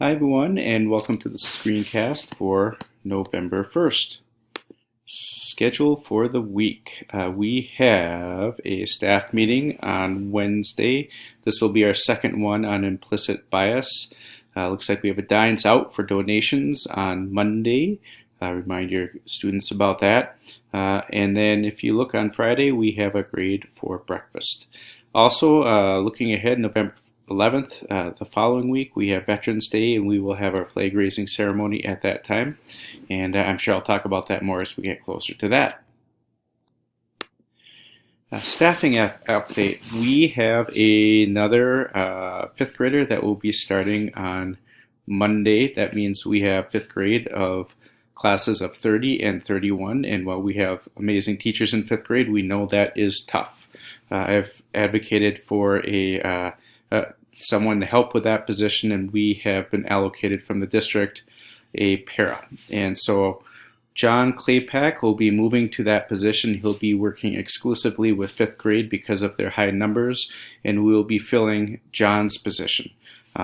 Hi everyone, and welcome to the screencast for November 1st. Schedule for the week. We have a staff meeting on Wednesday. This will be our second one on implicit bias. Looks like we have a dines out for donations on Monday. Remind your students about that. And then if you look on Friday, we have a grade for breakfast. Also, looking ahead, November 11th, the following week, we have Veterans Day, and we will have our flag raising ceremony at that time. And I'm sure I'll talk about that more as we get closer to that. Staffing update. We have another fifth grader that will be starting on Monday. That means we have fifth grade of classes of 30 and 31. And while we have amazing teachers in fifth grade, we know that is tough. I've advocated for someone to help with that position, and we have been allocated from the district a para. And so John Claypack will be moving to that position. He'll be working exclusively with fifth grade because of their high numbers, and we will be filling John's position.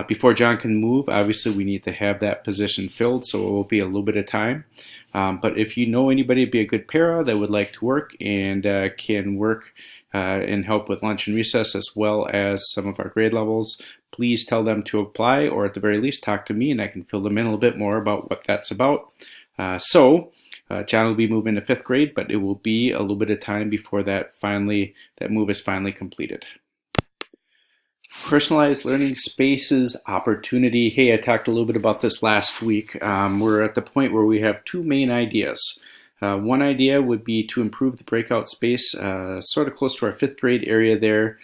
Before John can move, obviously we need to have that position filled, so it will be a little bit of time. But if you know anybody to be a good para that would like to work and can work and help with lunch and recess as well as some of our grade levels, please tell them to apply, or at the very least talk to me and I can fill them in a little bit more about what that's about. John will be moving to fifth grade, but it will be a little bit of time before that move is finally completed. Personalized learning spaces opportunity. Hey, I talked a little bit about this last week. We're at the point where we have two main ideas. One idea would be to improve the breakout space sort of close to our fifth grade area there.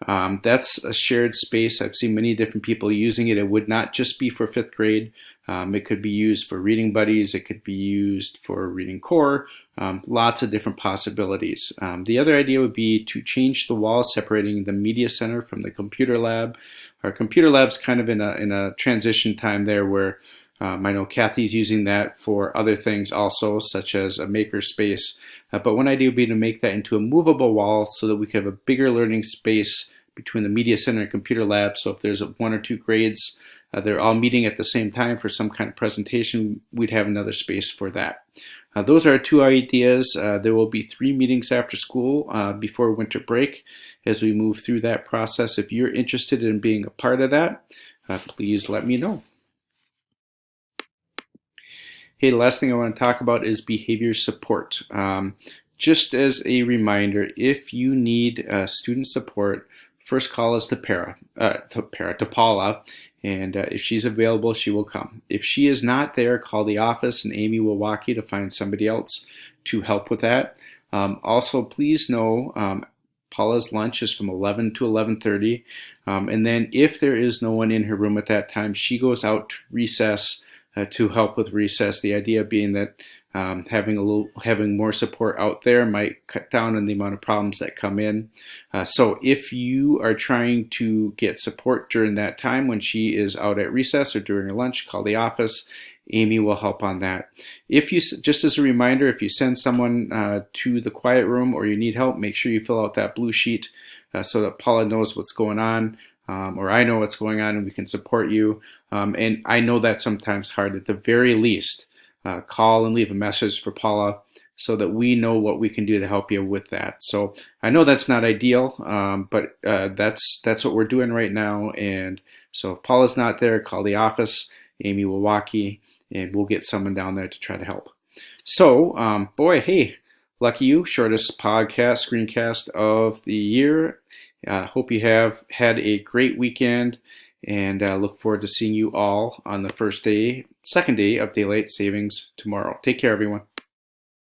That's a shared space. I've seen many different people using it. It would not just be for fifth grade. It could be used for reading buddies. It could be used for reading core. Lots of different possibilities. The other idea would be to change the wall separating the media center from the computer lab. Our computer lab's kind of in a transition time there where I know Kathy's using that for other things also, such as a maker space. But one idea would be to make that into a movable wall so that we could have a bigger learning space between the media center and computer lab. So if there's one or two grades, they're all meeting at the same time for some kind of presentation, we'd have another space for that. Those are our two ideas. There will be 3 meetings after school before winter break as we move through that process. If you're interested in being a part of that, please let me know. Hey, the last thing I want to talk about is behavior support. Just as a reminder, if you need student support, first call us to Paula, and if she's available, she will come. If she is not there, call the office and Amy will walk you to find somebody else to help with that. Also, please know Paula's lunch is from 11 to 11:30, and then if there is no one in her room at that time, she goes out to recess to help with recess. The idea being that having more support out there might cut down on the amount of problems that come in. So if you are trying to get support during that time when she is out at recess or during her lunch, call the office. Amy will help on that. If you, just as a reminder, if you send someone to the quiet room or you need help, make sure you fill out that blue sheet so that Paula knows what's going on. Or I know what's going on and we can support you. And I know that's sometimes hard. At the very least, call and leave a message for Paula so that we know what we can do to help you with that. So I know that's not ideal, but that's what we're doing right now. And so if Paula's not there, call the office. Amy will walk you, and we'll get someone down there to try to help. So, boy, hey, lucky you, shortest podcast screencast of the year. Hope you have had a great weekend, and look forward to seeing you all on the second day of daylight savings tomorrow. Take care, everyone.